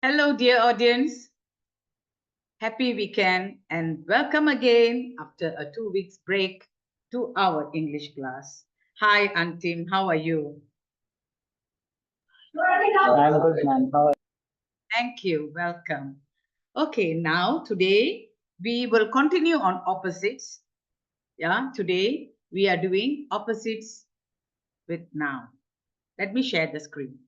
Hello, dear audience. Happy weekend and welcome again after a 2 weeks break to our English class. Hi, Antim. How are you? I'm good, man. How are Thank you. Welcome. Okay, now today we will continue on opposites. Yeah, today we are doing opposites with noun. Let me share the screen.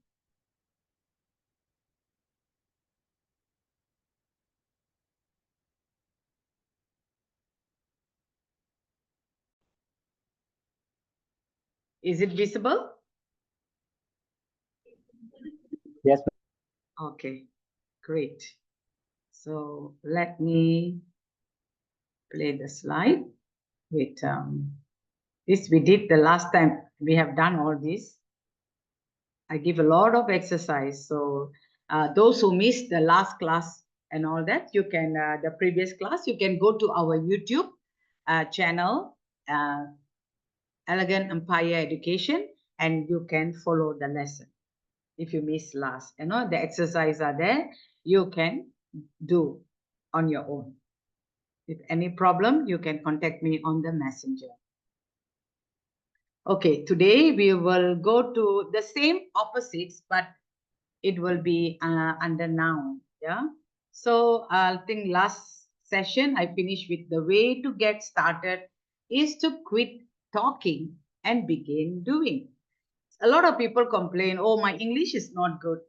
Is it visible? Yes, Okay, great. So let me play the slide with this we did the last time. We have done all this. I give a lot of exercise. So those who missed the last class and all that, you can, the previous class, you can go to our YouTube channel, Elegant Empire Education, and you can follow the lesson. If you missed last, the exercise are there. You can do on your own. If any problem, you can contact me on the messenger. Okay, today we will go to the same opposites, but it will be under noun. Yeah. So I think last session I finished with the way to get started is to quit talking and begin doing. A lot of people complain, oh, my English is not good.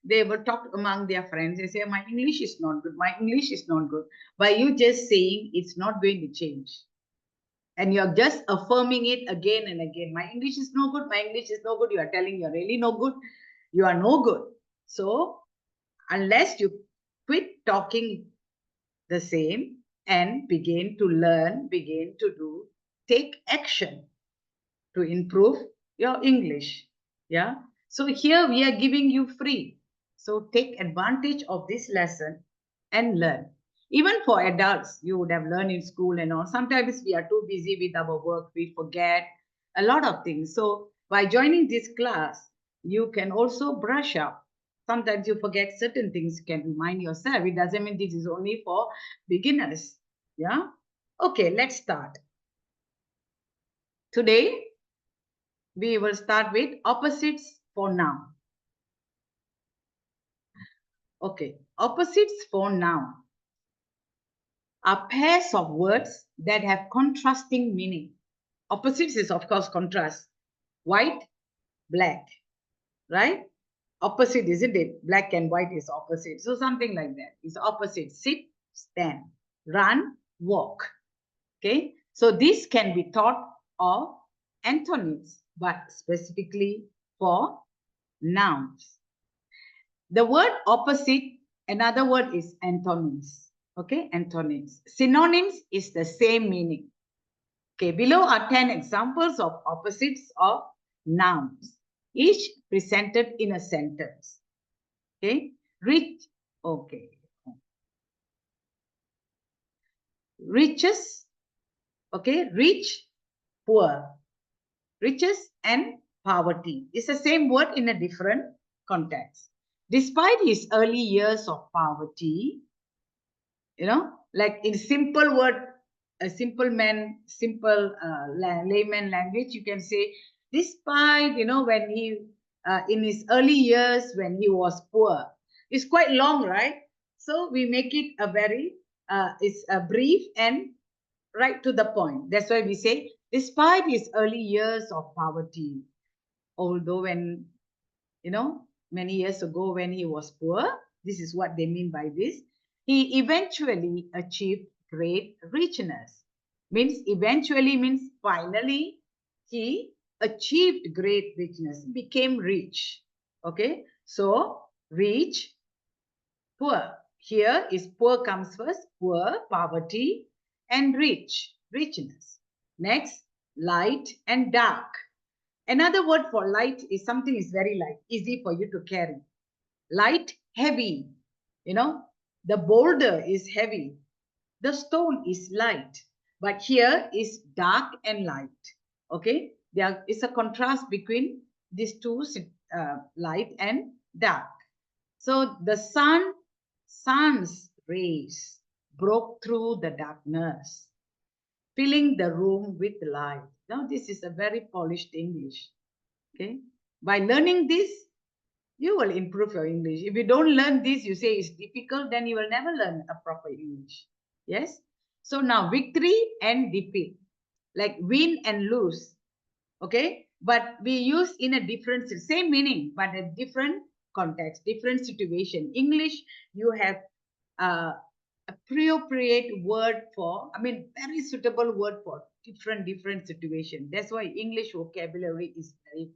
They will talk among their friends. They say, my English is not good. My English is not good. By you just saying, it's not going to change, and you're just affirming it again and again. My English is no good. My English is no good. You are telling you're really no good. You are no good. So unless you quit talking the same and begin to learn, begin to do, take action to improve your English. Yeah. So here we are giving you free. So take advantage of this lesson and learn. Even for adults, you would have learned in school and all. Sometimes we are too busy with our work, we forget a lot of things. So by joining this class, you can also brush up. Sometimes you forget certain things, you can remind yourself. It doesn't mean this is only for beginners. Yeah. Okay, let's start. Today, we will start with opposites for noun. Okay, opposites for noun are pairs of words that have contrasting meaning. Opposites is, of course, contrast. White, black, right? Opposite, isn't it? Black and white is opposite. So something like that. It's opposite. Sit, stand, run, walk. Okay? So this can be thought of antonyms, but specifically for nouns. The word opposite, another word is antonyms. Okay, antonyms. Synonyms is the same meaning. Okay, below are 10 examples of opposites of nouns, each presented in a sentence. Okay, rich, okay. Riches, okay, rich, poor. Riches and poverty. It's the same word in a different context. Despite his early years of poverty, like in simple word, a simple man, simple layman language, you can say, despite, when he, in his early years, when he was poor. It's quite long, right? So we make it a very, it's a brief and right to the point. That's why we say, despite his early years of poverty, although when, many years ago when he was poor, this is what they mean by this, he eventually achieved great richness. Means eventually means finally he achieved great richness, became rich. Okay, so rich, poor. Here is poor comes first, poor, poverty, and rich, richness. Next, light and dark. Another word for light is something is very light, easy for you to carry. Light, heavy. The boulder is heavy. The stone is light. But here is dark and light. Okay? There is a contrast between these two, light and dark. So the sun's rays broke through the darkness, filling the room with light. Now, this is a very polished English. Okay. By learning this, you will improve your English. If you don't learn this, you say it's difficult, then you will never learn a proper English. Yes. So now victory and defeat, like win and lose. Okay. But we use in a different, same meaning, but a different context, different situation. English, you have appropriate word for, very suitable word for different situation. That's why English vocabulary is very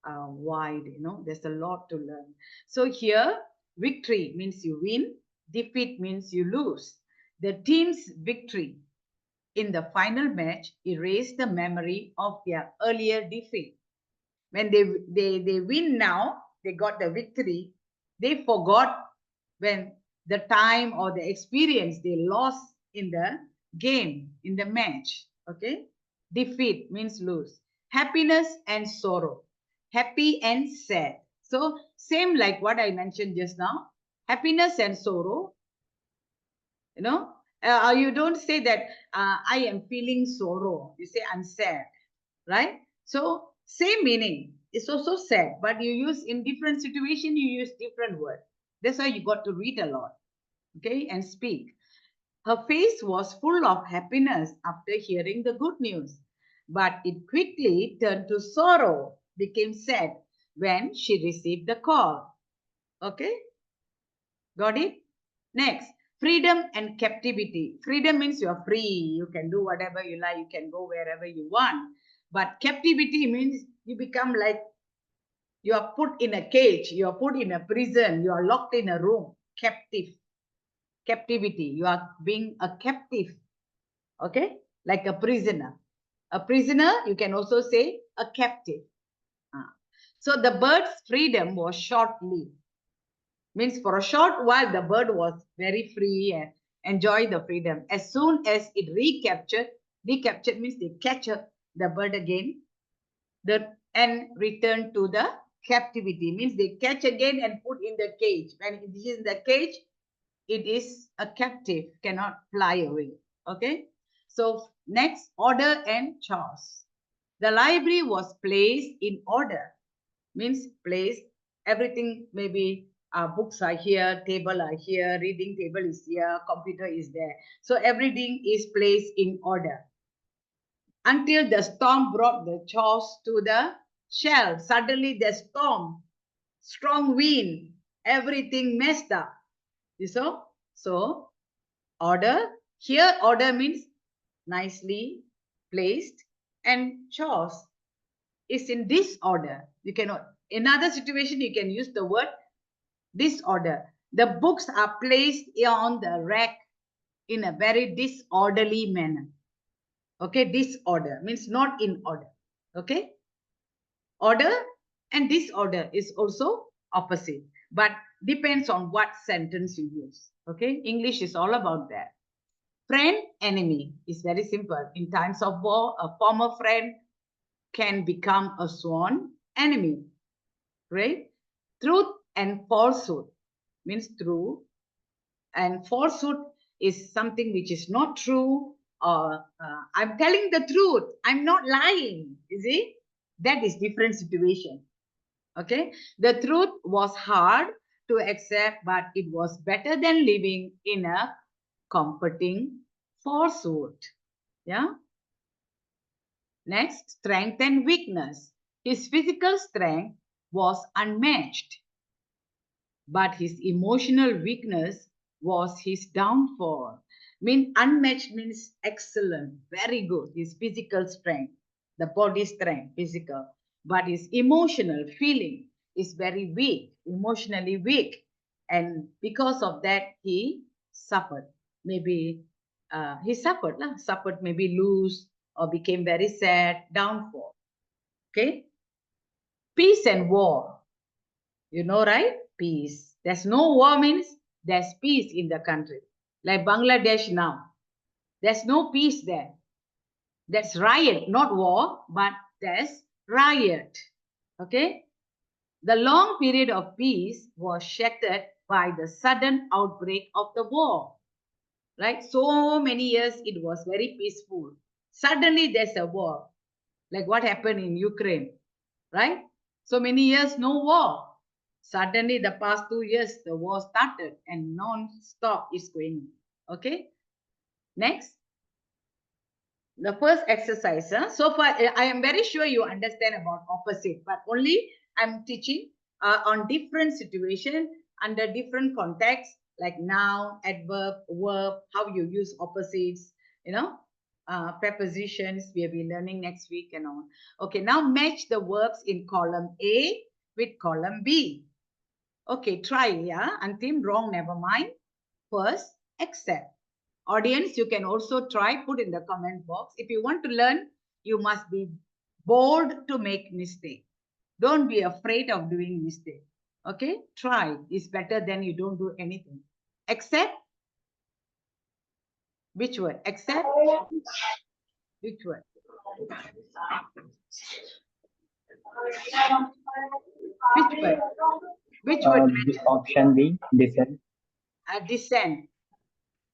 wide. There's a lot to learn. So here, victory means you win, defeat means you lose. The team's victory in the final match erased the memory of their earlier defeat. When they win now, they got the victory, they forgot when the time or the experience they lost in the game, in the match. Okay. Defeat means lose. Happiness and sorrow, happy and sad. So same like what I mentioned just now. Happiness and sorrow, you don't say that I am feeling sorrow, you say I'm sad, right? So same meaning. It's also sad, but you use in different situation, you use different word. That's why you got to read a lot, okay, and speak. Her face was full of happiness after hearing the good news, but it quickly turned to sorrow, became sad when she received the call. Okay, got it? Next, freedom and captivity. Freedom means you are free. You can do whatever you like. You can go wherever you want. But captivity means you become like you are put in a cage. You are put in a prison. You are locked in a room. Captive. Captivity. You are being a captive. Okay? Like a prisoner. A prisoner, you can also say a captive. So the bird's freedom was short-lived. Means for a short while, the bird was very free and enjoy the freedom. As soon as it recaptured means they capture the bird again, and return to the captivity. Means they catch again and put in the cage. When it is in the cage, it is a captive, cannot fly away. Okay. So next, order and chores. The library was placed in order. Means placed, everything, maybe books are here, table are here, reading table is here, computer is there. So everything is placed in order. Until the storm brought the chores to the shelf. Suddenly the storm, strong wind, everything messed up. You saw? So order, here order means nicely placed, and chores is in disorder. You cannot, in another situation, you can use the word disorder. The books are placed on the rack in a very disorderly manner. Okay, disorder means not in order. Okay, order and disorder is also opposite, but depends on what sentence you use. Okay, English is all about that. Friend, enemy is very simple. In times of war, a former friend can become a sworn enemy, right? Truth and falsehood means true, and falsehood is something which is not true, or I'm telling the truth, I'm not lying. You see, that is different situation. Okay, the truth was hard to accept, but it was better than living in a comforting falsehood. Yeah. Next, strength and weakness. His physical strength was unmatched, but his emotional weakness was his downfall. Unmatched means excellent, very good. His physical strength, the body strength, physical, but his emotional feeling is very weak, emotionally weak, and because of that he suffered. Maybe he suffered maybe lose or became very sad, downfall. Okay, peace and war. You know, right? Peace. There's no war means there's peace in the country. Like Bangladesh now. There's no peace there. That's riot, not war, but there's riot. Okay? The long period of peace was shattered by the sudden outbreak of the war. Right? So many years it was very peaceful. Suddenly there's a war, like what happened in Ukraine, right? So many years, no war. Suddenly, the past 2 years, the war started and non-stop is going on. Okay, next. The first exercise. So far, I am very sure you understand about opposite, but only I'm teaching on different situation under different context, like noun, adverb, verb, how you use opposites, you know, prepositions. We will be learning next week and on. Okay, now match the verbs in column A with column B. Okay, try, yeah. Antim, wrong, never mind. First, accept. Audience, you can also try, put in the comment box. If you want to learn, you must be bold to make mistake. Don't be afraid of doing mistake. Okay, try. It's better than you don't do anything. Accept. Which word? Accept. Which word? Which word? Which word? Option B, descent. Descend.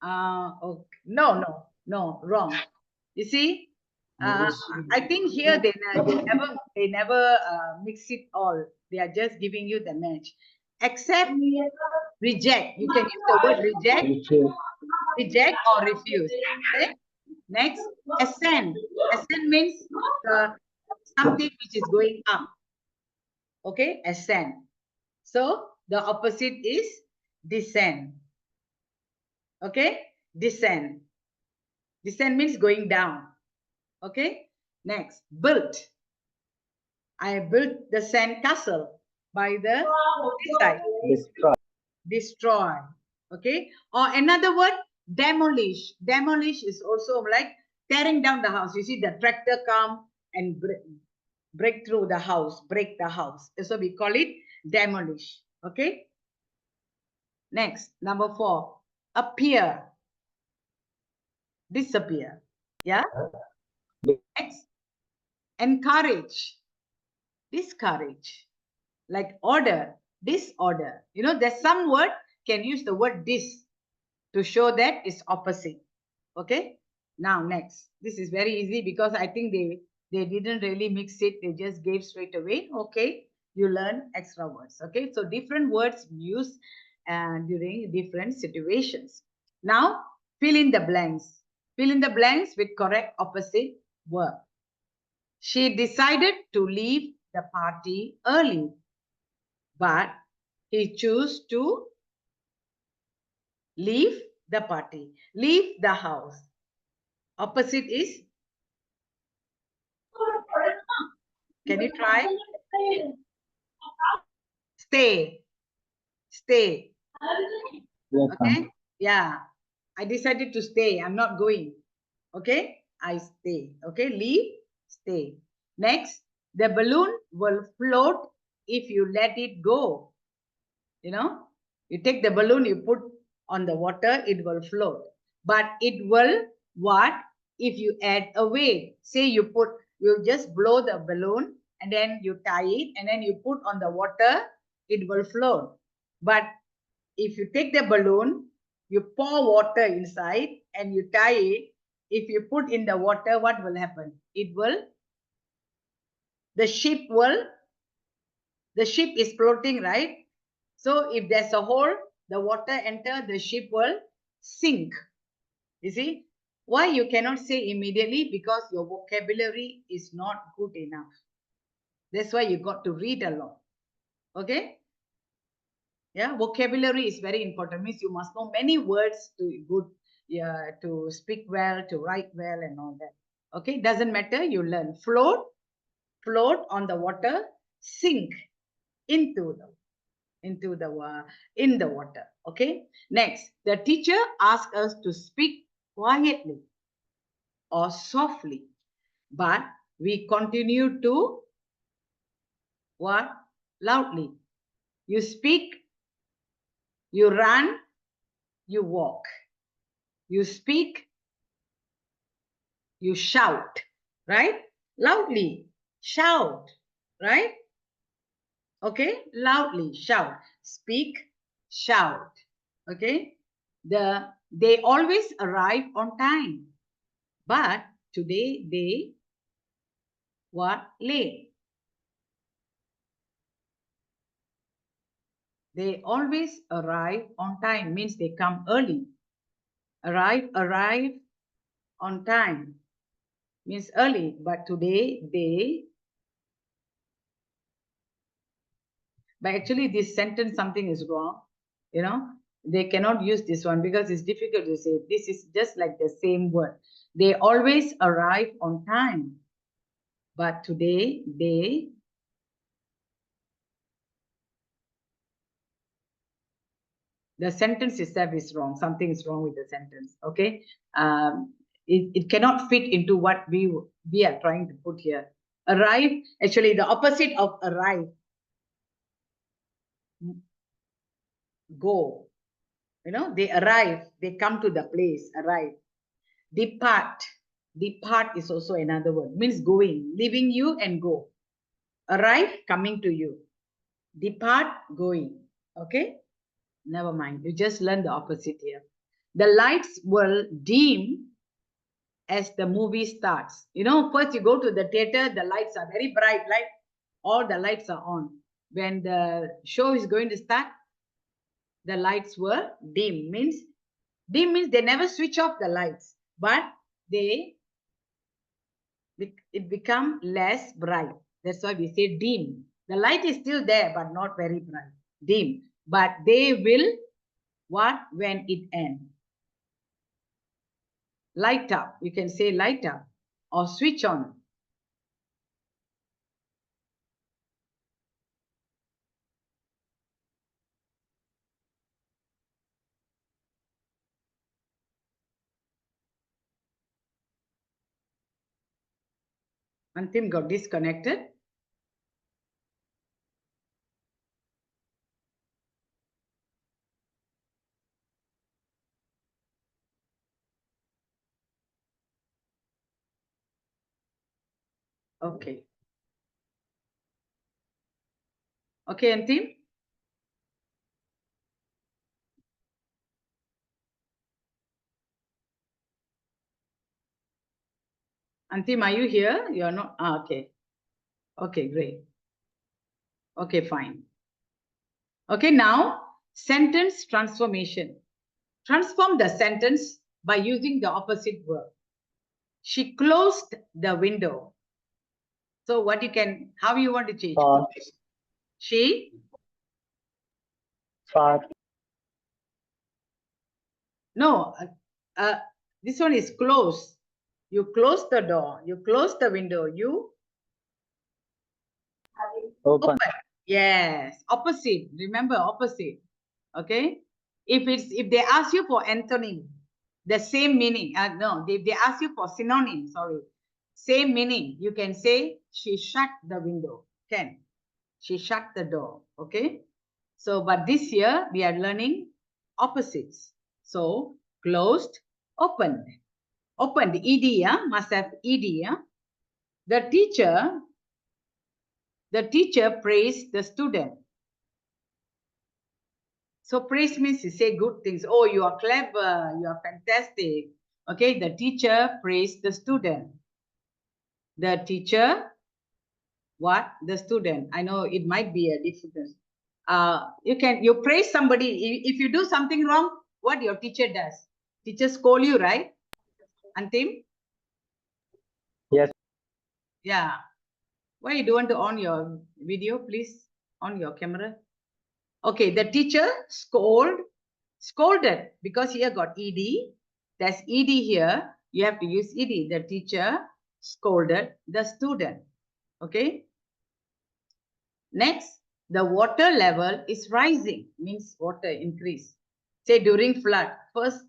Okay. No, wrong. You see, I think here they never mix it all. They are just giving you the match. Accept, reject. You can use the word reject or refuse. Okay. Next, ascend. Ascend means something which is going up. Okay, ascend. So the opposite is descend. Okay, descend. Descend means going down. Okay, next, built. I built the sand castle by the seaside. Destroy. Destroy. Okay, or another word, demolish. Demolish is also like tearing down the house. You see the tractor come and break through the house, break the house. So we call it demolish. Okay, next, number 4, appear, disappear. Yeah, next, encourage, discourage. Like order, disorder. You know, there's some word can use the word dis to show that it's opposite. Okay. Now next, this is very easy because I think they didn't really mix it. They just gave straight away. Okay, you learn extra words. Okay, so different words used during different situations. Now fill in the blanks. Fill in the blanks with correct opposite verb. She decided to leave the party early, but he chose to leave the party, leave the house. Opposite is, can you try? Stay, stay. Yes, Okay, yeah, I decided to stay. I'm not going. Okay, I stay. Okay, leave, stay. Next, the balloon will float if you let it go. You know, you take the balloon, you put on the water, it will float. But it will what if you add a weight? Say you just blow the balloon and then you tie it and then you put on the water, it will float. But if you take the balloon, you pour water inside and you tie it, if you put in the water, what will happen? The ship is floating, right? So if there's a hole, the water enter, the ship will sink. You see? Why you cannot say immediately? Because your vocabulary is not good enough. That's why you got to read a lot. Okay? Yeah, vocabulary is very important. Means you must know many words to speak well, to write well, and all that. Okay, doesn't matter. You learn. Float on the water, sink into the in the water. Okay, next, the teacher asks us to speak quietly or softly, but we continue to what? Loudly. You speak, you run, you walk. You speak, you shout, right? Loudly shout, right? Okay, loudly, shout. Speak, shout. Okay, they always arrive on time, but today they were late. They always arrive on time means they come early. Arrive on time means early, but today they. But actually, this sentence something is wrong. You know, they cannot use this one because it's difficult to say. This is just like the same word. They always arrive on time, but today they. The sentence itself is wrong. Something is wrong with the sentence. Okay, it cannot fit into what we are trying to put here. Arrive, actually, the opposite of arrive. Go. You know, they arrive. They come to the place. Arrive. Depart. Depart is also another word. Means going, leaving you and go. Arrive, coming to you. Depart, going. Okay? Never mind. You just learn the opposite here. The lights will dim as the movie starts. You know, first you go to the theater, the lights are very bright, like all the lights are on. When the show is going to start, the lights were dim. Dim means they never switch off the lights, but it become less bright. That's why we say dim. The light is still there, but not very bright. Dim. But they will what when it ends? Light up. You can say light up or switch on. Antim got disconnected. Okay. Okay, Antim? Antim, are you here? You're not. Ah, okay. Okay, great. Okay, fine. Okay, now sentence transformation. Transform the sentence by using the opposite verb. She closed the window. So what you can, how you want to change? For, She, for, no, this one is close. You close the door. You close the window. You open, open. Yes, opposite. Remember opposite. Okay. If they ask you for antonym, the same meaning. No, they ask you for synonym. Sorry, same meaning. You can say she shut the window. Can she shut the door? Okay. So, but this year we are learning opposites. So, closed, opened. Opened, ed, yeah, must have ed, yeah. The teacher praised the student. So praise means you say good things. Oh, you are clever, you are fantastic. Okay, the teacher praised the student. The teacher, what? The student. I know it might be a difference. You praise somebody. If you do something wrong, what your teacher does? Teacher scold you, right? Antim? yes, Yeah. Why you don't want to on your video, please? On your camera. Okay, the teacher scolded because here got ed. There's ed here. You have to use ed. The teacher scolded the student. Okay. Next, the water level is rising. Means water increase. Say during flood, first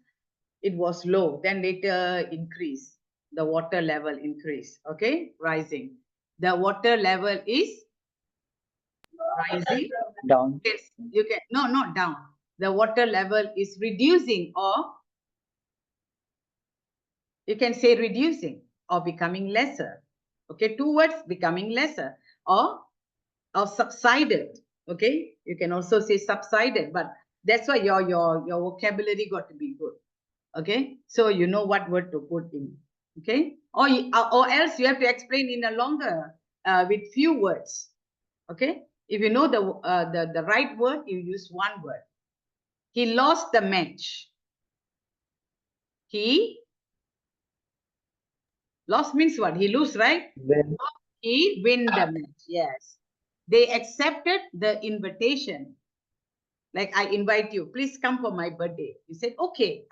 it was low, then later increase. The water level increase. Okay, rising. The water level is rising. down, Yes, you can, no, not down. The water level is reducing, or you can say reducing or becoming lesser. Okay, two words, becoming lesser or or subsided. Okay, you can also say subsided, but that's why your vocabulary got to be good. Okay, so you know what word to put in. Okay, or else you have to explain in a longer with few words. Okay, if you know the right word, you use one word. He lost the match. He lost means what? He lose, right? When He win the match. Yes. They accepted the invitation. Like, I invite you, please come for my birthday. You said, okay,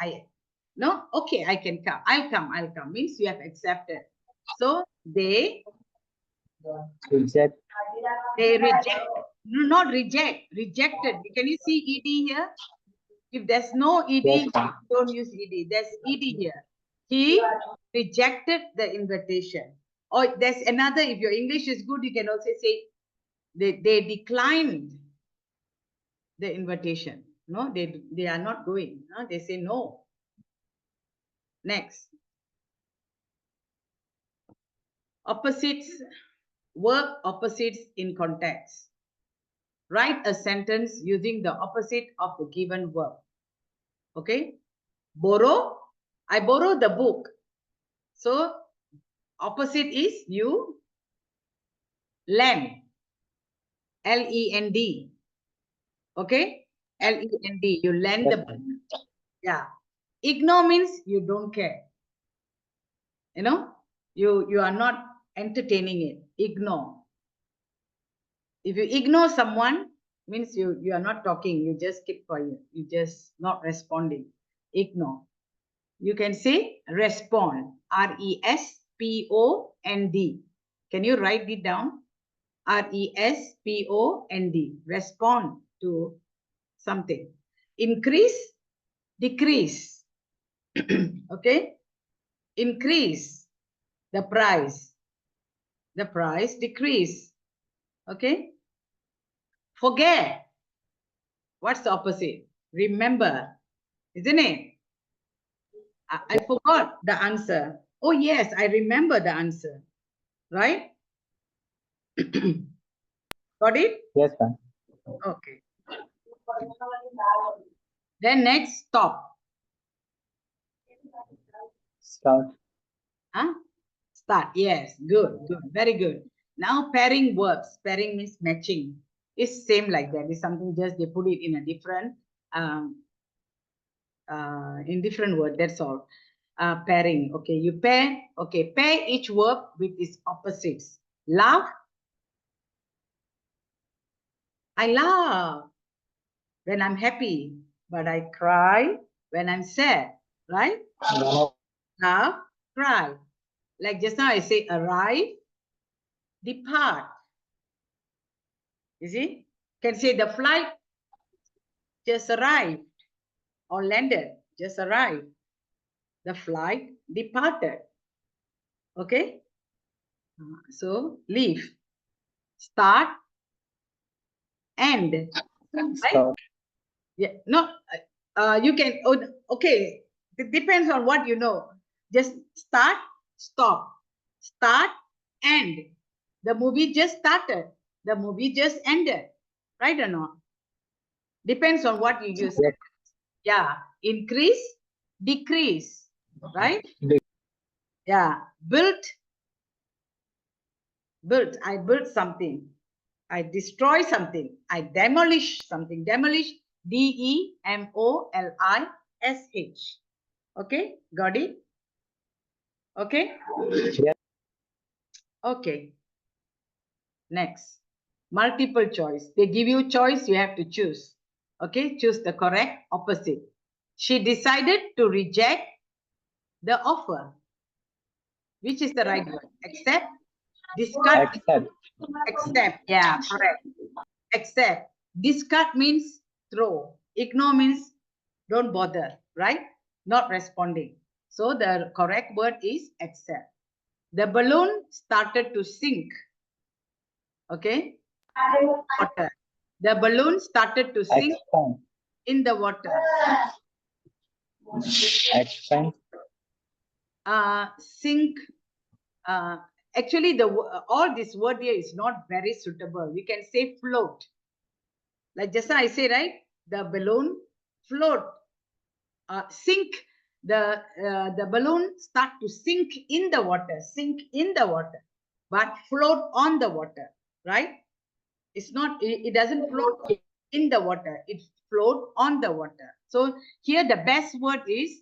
okay, I can come. I'll come. Means you have accepted. So they reject, reject. No, not reject. Rejected. Can you see ed here? If there's no ed, yes, ma'am. don't use ed. There's ed here. He rejected the invitation. Or there's another. If your English is good, you can also say they declined the invitation. No, they are not going. No? They say no. Next. Opposites, work opposites in context. Write a sentence using the opposite of the given verb. Okay. Borrow. I borrow the book. So opposite is you lend. L-E-N-D. Okay. L-E-N-D. You lend the Yes, book. ma'am. Yeah. Ignore means you don't care. You know, you are not entertaining it. Ignore. If you ignore someone, means you are not talking, you just keep quiet, you just not responding. Ignore. You can say respond. R-E-S-P-O-N-D. Can you write it down? R-E-S-P-O-N-D. Respond to something. Increase, decrease. Okay. Increase the price. The price decrease. Okay. Forget. What's the opposite? Remember. Isn't it? I forgot the answer. Oh, yes, I remember the answer. Right? Got it? Yes, ma'am. Okay. Then next, stop. Start, Huh? Start. Yes, good, good, very good. Now pairing verbs. Pairing means matching. It's same like that. It's something just they put it in a different in different word. That's all. Pairing. Okay, you pair. Okay, pair each verb with its opposites. Laugh. I laugh when I'm happy, but I cry when I'm sad. Right? one Laugh, cry. Like just now I say arrive, depart. You see? Can say the flight just arrived or landed, just arrived. The flight departed. Okay? So leave, start, end. Right? stop, Yeah. No, you can, okay. It depends on what you know. Just start, stop, start, end. The movie just started. The movie just ended. Right or not? Depends on what you use. yes, Yeah. Increase, decrease. Right? de- Yeah. Built. I built something. I destroy something. I demolish something. Demolish. D-E-M-O-L-I-S-H. Okay? Got it? Okay? yes, Okay. Next. Multiple choice. They give you choice, you have to choose. Okay? Choose the correct opposite. She decided to reject the offer. Which is the right word? Accept, discard, accept, accept. Yeah, correct. Accept. Discard means throw. Ignore means don't bother, right? Not responding. So the correct word is accept. The balloon started to sink. Okay? Water. The balloon started to sink expand, in the water. expand, Sink, Actually, all this word here is not very suitable. You can say float. Like just I say, right? The balloon float, sink. The balloon start to sink in the water, but float on the water, right? It's not. It doesn't float in the water. It float on the water. So here the best word is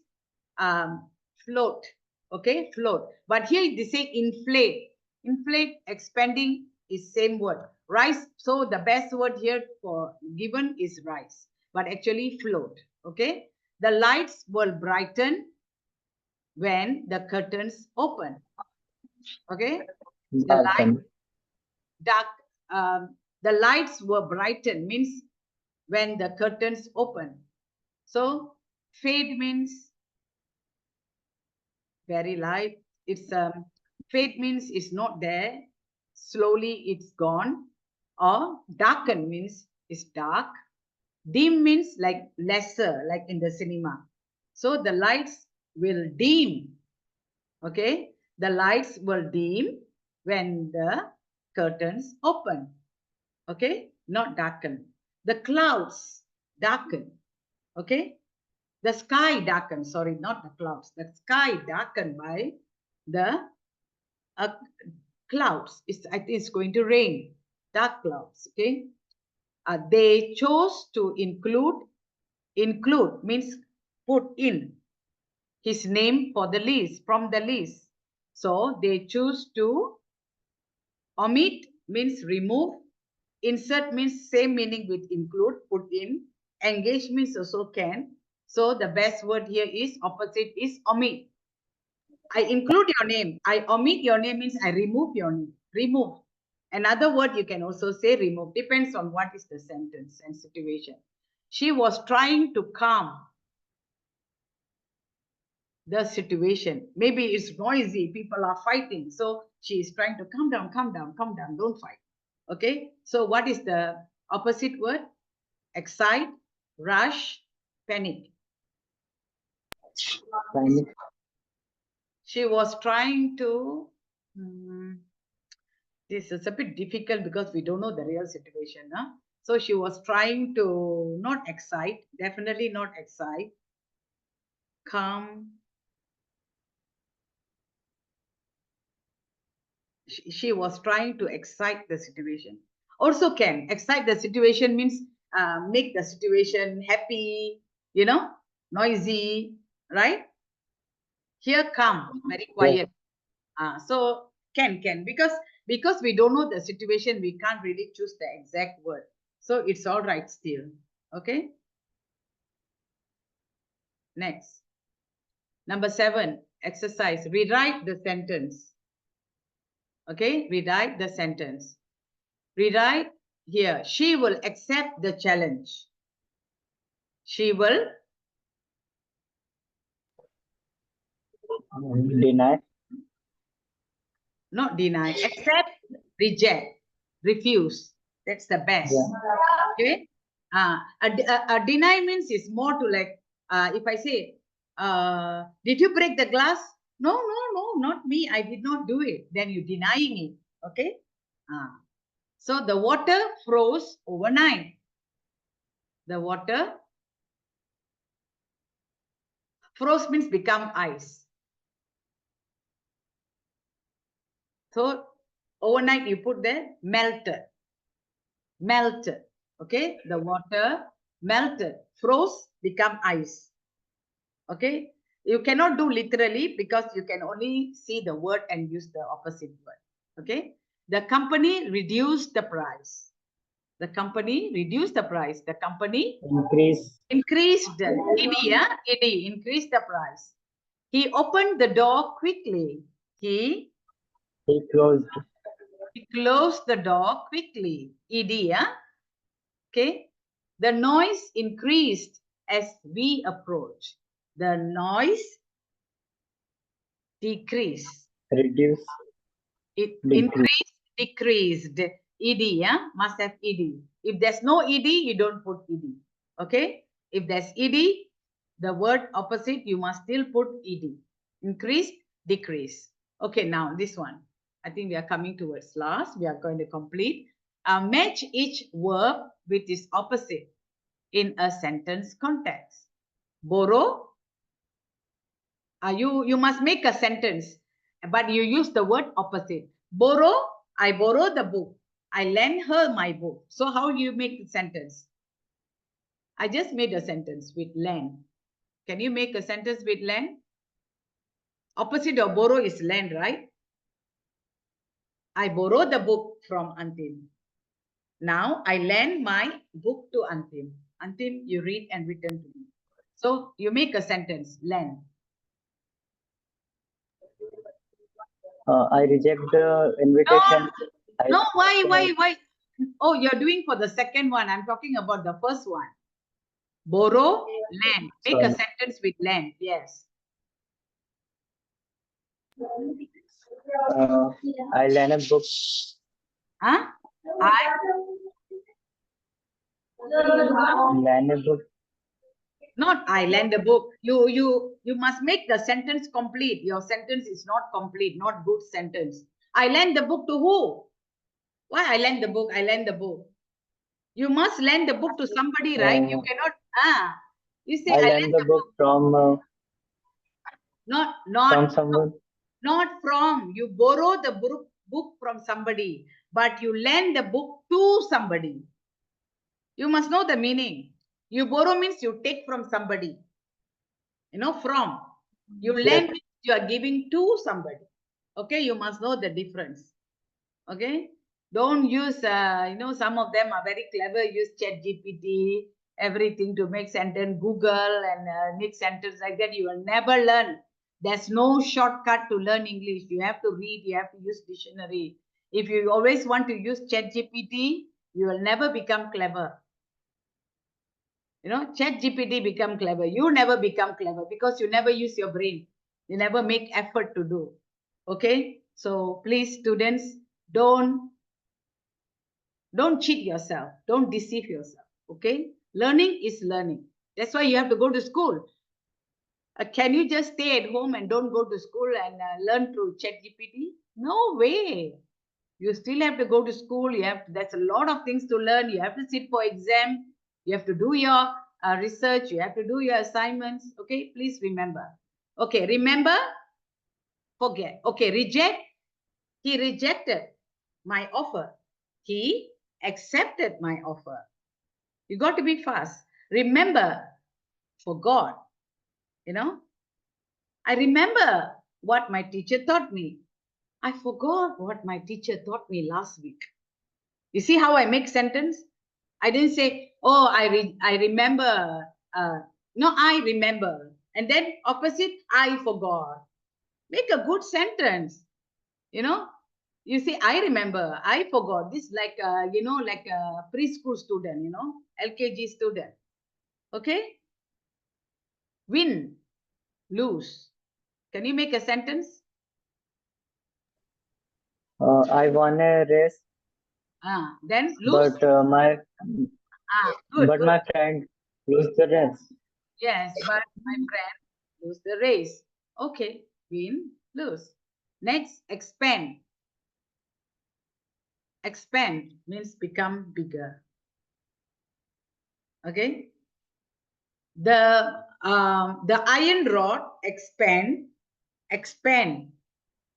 float. Okay, float. But here they say inflate. Inflate, expanding is same word. Rise. So the best word here for given is rise, but actually float. Okay. The lights will brighten when the curtains open. Okay. The light dark. The lights were brightened means when the curtains open. So fade means very light. It's fade means it's not there. Slowly it's gone. Or darken means it's dark. Dim means like lesser, like in the cinema. So the lights will dim. Okay, the lights will dim when the curtains open. Okay, not darken. The clouds darken. Okay, the sky darkened, sorry, not the clouds, the sky darkened by the clouds. I think it's going to rain, dark clouds. Okay, they chose to include means put in his name for the list, from the list. So they choose to omit means remove, insert means same meaning with include, put in, engage means also can. So the best word here is opposite is omit. I include your name. I omit your name means I remove your name. Remove. Another word you can also say remove. Depends on what is the sentence and situation. She was trying to calm the situation. Maybe it's noisy. People are fighting. So she is trying to calm down, calm down, calm down. Don't fight. Okay. So what is the opposite word? Excite, rush, panic. Panic. She was trying to. This is a bit difficult because we don't know the real situation. Huh? So she was trying to not excite, definitely not excite, calm. She was trying to excite the situation. Also can excite the situation means make the situation happy, noisy, right? Here calm, very quiet. So can because we don't know the situation, we can't really choose the exact word. So it's all right still. Okay. Next. Number 7, exercise. Rewrite the sentence. Okay, rewrite the sentence. Rewrite here. She will accept the challenge. She will Deny. not deny. Accept, reject, refuse. That's the best. Yeah. Okay. A deny means is more to like if I say, did you break the glass? No, not me. I did not do it. Then you're denying it. Okay. So the water froze overnight. The water froze means become ice. So overnight you put there melted. Melted. Okay. The water melted. Froze become ice. Okay. You cannot do literally because you can only see the word and use the opposite word. Okay. The company reduced the price. The company reduced the price. The company increased the ed, increased the price. He opened the door quickly. He closed. He closed the door quickly. Ed, okay. The noise increased as we approach. The noise decreased. Reduce. It increased, decreased. Ed, yeah, must have ed. If there's no ed, you don't put ed. Okay. If there's ed, the word opposite, you must still put ed. Increased, decrease. Okay, now this one. I think we are coming towards last. We are going to complete. Match each verb with its opposite in a sentence context. Borrow. You must make a sentence, but you use the word opposite. Borrow. I borrow the book. I lend her my book. So how you make the sentence? I just made a sentence with lend. Can you make a sentence with lend? Opposite of borrow is lend, right? I borrow the book from Antim. Now I lend my book to Antim. Antim, you read and return to me. So you make a sentence, lend. I reject the invitation. No, why? Oh, you're doing for the second one. I'm talking about the first one. Borrow, lend. Make a Sorry. sentence with lend. Yes. I lend a book. Huh? I Lend a book. not I lend a book. You must make the sentence complete. Your sentence is not complete, not good sentence. I lend the book to who? Why I lend the book? I lend the book. You must lend the book to somebody, right? You cannot. You say I I lend lend the the book book. from Not someone. not from. You borrow the book from somebody, but you lend the book to somebody. You must know the meaning. You borrow means you take from somebody. From. You lend means you are giving to somebody. Okay, you must know the difference. Okay, don't use, some of them are very clever, use chat GPT, everything to make sentence, Google and make sentence like that. You will never learn. There's no shortcut to learn English. You have to read, you have to use dictionary. If you always want to use chat GPT, you will never become clever. Chat GPT become clever. You never become clever because you never use your brain. You never make effort to do. Okay, so please, students, don't cheat yourself. Don't deceive yourself. Okay, learning is learning. That's why you have to go to school. Can you just stay at home and don't go to school and learn through chat GPT? No way. You still have to go to school. There's a lot of things to learn. You have to sit for exam. You have to do your research. You have to do your assignments. Okay, please remember. Okay, remember, forget. Okay, reject. He rejected my offer. He accepted my offer. You got to be fast. Remember, forgot. I remember what my teacher taught me. I forgot what my teacher taught me last week. You see how I make sentence? I didn't say, oh, I remember. No, I remember. And then opposite, I forgot. Make a good sentence. You say, I remember, I forgot. This like a preschool student, LKG student. Okay? Win, lose. Can you make a sentence? I won a race, Then lose. Good, but good. my friend lose the race. Yes, but my friend lose the race. Okay, win, lose. Next, expand. Expand means become bigger. Okay. The iron rod expand.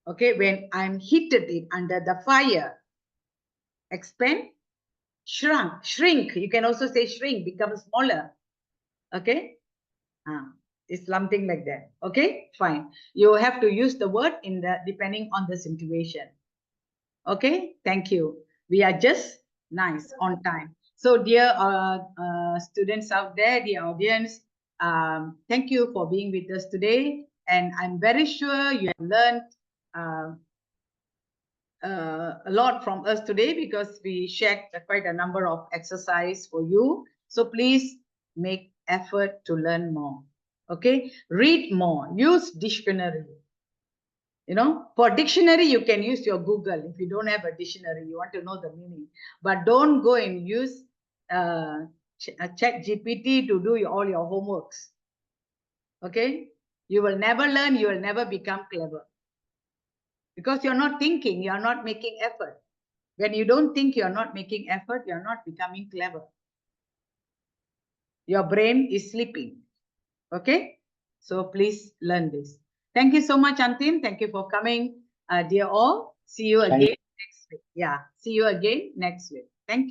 Okay, when I'm heated it under the fire. Expand, shrink. You can also say shrink, become smaller. Okay. It's something like that. Okay, fine. You have to use the word depending on the situation. Okay, thank you. We are just nice on time. So, dear students out there, dear audience, thank you for being with us today. And I'm very sure you have learned a lot from us today because we shared quite a number of exercise for you. So please make effort to learn more. Okay, read more, use dictionary. For dictionary, you can use your Google. If you don't have a dictionary, you want to know the meaning. But don't go and use chat GPT to do all your homeworks. Okay? You will never learn. You will never become clever. Because you're not thinking, you're not making effort. When you don't think, you're not making effort, you're not becoming clever. Your brain is sleeping. Okay? So please learn this. Thank you so much, Antim. Thank you for coming, dear all. See you again next week. Yeah, see you again next week.